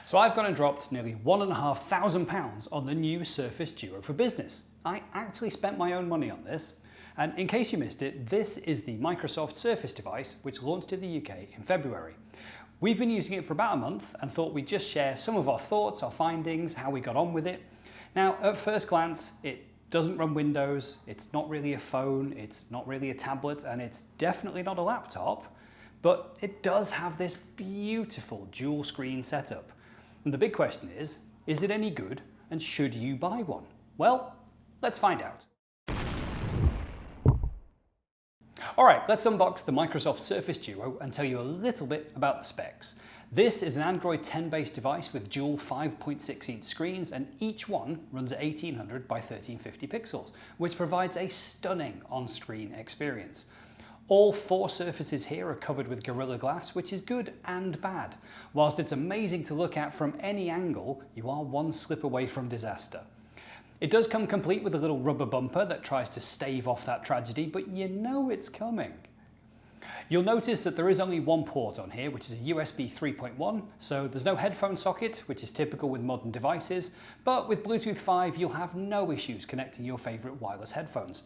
So I've gone and dropped nearly £1,500 on the new Surface Duo for Business. I actually spent my own money on this. And in case you missed it, this is the Microsoft Surface device which launched in the UK in February. We've been using it for about a month and thought we'd just share some of our thoughts, our findings, how we got on with it. Now, at first glance, it doesn't run Windows, it's not really a phone, it's not really a tablet, and it's definitely not a laptop, but it does have this beautiful dual screen setup. And the big question is it any good and should you buy one? Well, let's find out. Alright, let's unbox the Microsoft Surface Duo and tell you a little bit about the specs. This is an Android 10 based device with dual 5.6 inch screens, and each one runs at 1800 by 1350 pixels, which provides a stunning on-screen experience. All four surfaces here are covered with Gorilla Glass, which is good and bad. Whilst it's amazing to look at from any angle, you are one slip away from disaster. It does come complete with a little rubber bumper that tries to stave off that tragedy, but you know it's coming. You'll notice that there is only one port on here, which is a USB 3.1, so there's no headphone socket, which is typical with modern devices, but with Bluetooth 5 you'll have no issues connecting your favourite wireless headphones.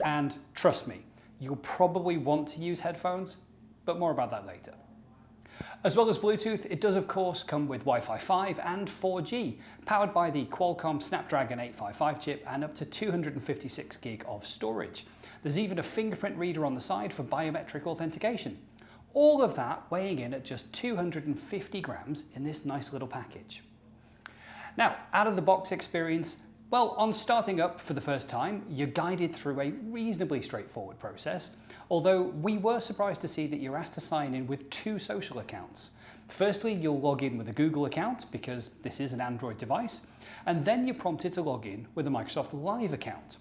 And trust me, you'll probably want to use headphones, but more about that later. As well as Bluetooth, it does of course come with Wi-Fi 5 and 4G, powered by the Qualcomm Snapdragon 855 chip and up to 256 gig of storage. There's even a fingerprint reader on the side for biometric authentication. All of that weighing in at just 250 grams in this nice little package. Now, out of the box experience, well, on starting up for the first time, you're guided through a reasonably straightforward process, although we were surprised to see that you're asked to sign in with two social accounts. Firstly, you'll log in with a Google account because this is an Android device, and then you're prompted to log in with a Microsoft Live account.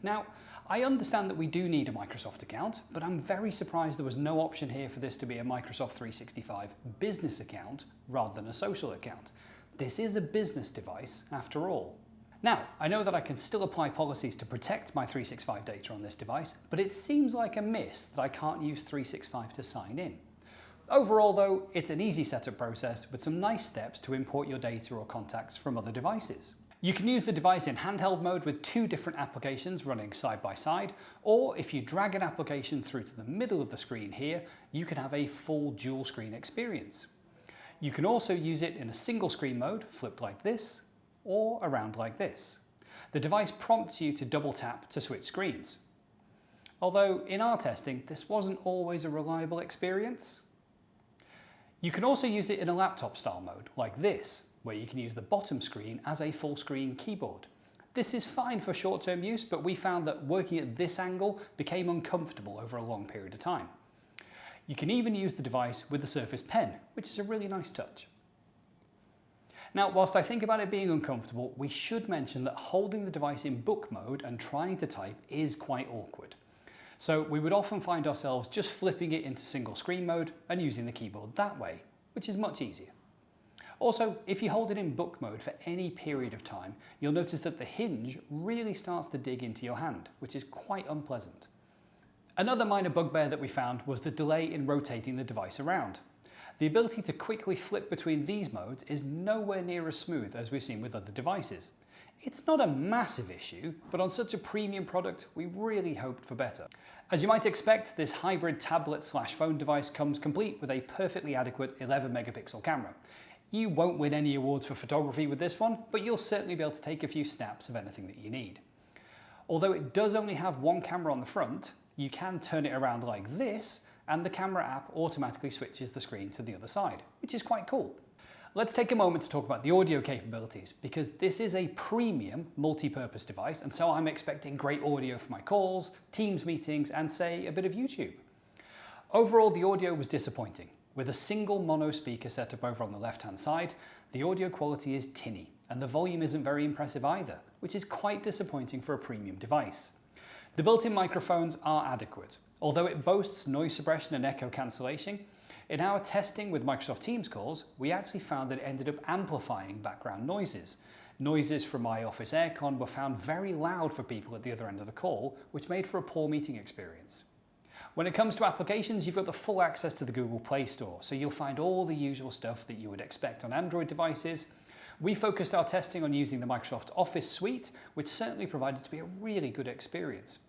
Now, I understand that we do need a Microsoft account, but I'm very surprised there was no option here for this to be a Microsoft 365 business account rather than a social account. This is a business device after all. Now, I know that I can still apply policies to protect my 365 data on this device, but it seems like a miss that I can't use 365 to sign in. Overall though, it's an easy setup process with some nice steps to import your data or contacts from other devices. You can use the device in handheld mode with two different applications running side by side, or if you drag an application through to the middle of the screen here, you can have a full dual screen experience. You can also use it in a single screen mode, flipped like this, or around like this. The device prompts you to double tap to switch screens. Although in our testing, this wasn't always a reliable experience. You can also use it in a laptop style mode, like this, where you can use the bottom screen as a full screen keyboard. This is fine for short-term use, but we found that working at this angle became uncomfortable over a long period of time. You can even use the device with the Surface Pen, which is a really nice touch. Now, whilst I think about it being uncomfortable, we should mention that holding the device in book mode and trying to type is quite awkward. So we would often find ourselves just flipping it into single screen mode and using the keyboard that way, which is much easier. Also, if you hold it in book mode for any period of time, you'll notice that the hinge really starts to dig into your hand, which is quite unpleasant. Another minor bugbear that we found was the delay in rotating the device around. The ability to quickly flip between these modes is nowhere near as smooth as we've seen with other devices. It's not a massive issue, but on such a premium product, we really hoped for better. As you might expect, this hybrid tablet/phone device comes complete with a perfectly adequate 11 megapixel camera. You won't win any awards for photography with this one, but you'll certainly be able to take a few snaps of anything that you need. Although it does only have one camera on the front, you can turn it around like this, and the camera app automatically switches the screen to the other side, which is quite cool. Let's take a moment to talk about the audio capabilities, because this is a premium multi-purpose device, and so I'm expecting great audio for my calls, Teams meetings, and say a bit of YouTube. Overall, the audio was disappointing. With a single mono speaker setup over on the left-hand side, the audio quality is tinny, and the volume isn't very impressive either, which is quite disappointing for a premium device. The built-in microphones are adequate. Although it boasts noise suppression and echo cancellation, in our testing with Microsoft Teams calls, we actually found that it ended up amplifying background noises. Noises from my office aircon were found very loud for people at the other end of the call, which made for a poor meeting experience. When it comes to applications, you've got the full access to the Google Play Store, so you'll find all the usual stuff that you would expect on Android devices. We focused our testing on using the Microsoft Office suite, which certainly provided to be a really good experience.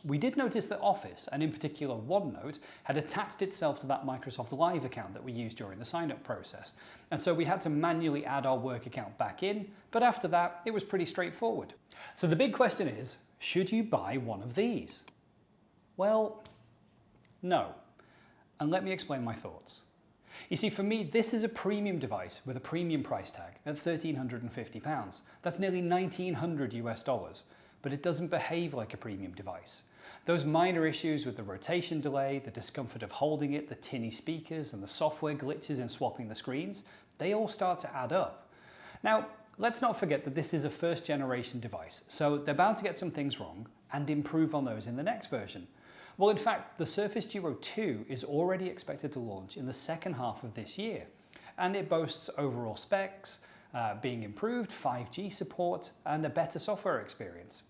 We did notice that Office, and in particular OneNote, had attached itself to that Microsoft Live account that we used during the sign-up process, and so we had to manually add our work account back in, but after that it was pretty straightforward. So the big question is, should you buy one of these? Well, no. And let me explain my thoughts. You see, for me, this is a premium device with a premium price tag at £1,350. That's nearly $1,900 US, but it doesn't behave like a premium device. Those minor issues with the rotation delay, the discomfort of holding it, the tinny speakers, and the software glitches in swapping the screens, they all start to add up. Now, let's not forget that this is a first generation device, so they're bound to get some things wrong and improve on those in the next version. Well, in fact, the Surface Duo 2 is already expected to launch in the second half of this year, and it boasts overall specs, being improved, 5G support, and a better software experience.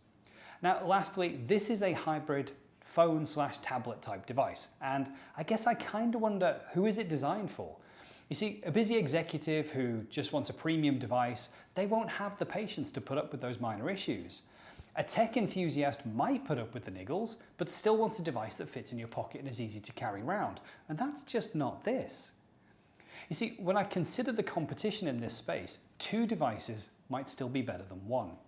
Now, lastly, this is a hybrid phone/tablet type device, and I guess I kind of wonder, who is it designed for? You see, a busy executive who just wants a premium device, they won't have the patience to put up with those minor issues. A tech enthusiast might put up with the niggles, but still wants a device that fits in your pocket and is easy to carry around, and that's just not this. You see, when I consider the competition in this space, two devices might still be better than one.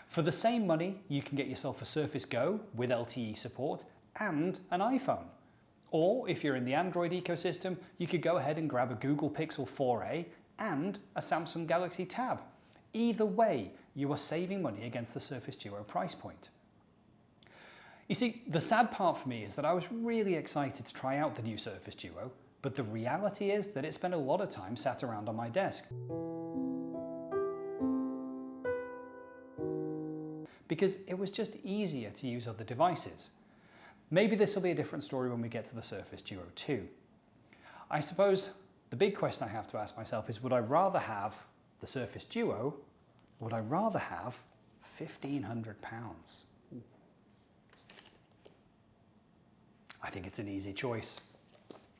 For the same money, you can get yourself a Surface Go with LTE support and an iPhone. Or if you're in the Android ecosystem, you could go ahead and grab a Google Pixel 4a and a Samsung Galaxy Tab. Either way, you are saving money against the Surface Duo price point. You see, the sad part for me is that I was really excited to try out the new Surface Duo, but the reality is that it spent a lot of time sat around on my desk. Because it was just easier to use other devices. Maybe this will be a different story when we get to the Surface Duo 2. I suppose the big question I have to ask myself is, would I rather have the Surface Duo, or would I rather have £1,500? I think it's an easy choice.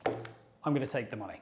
I'm going to take the money.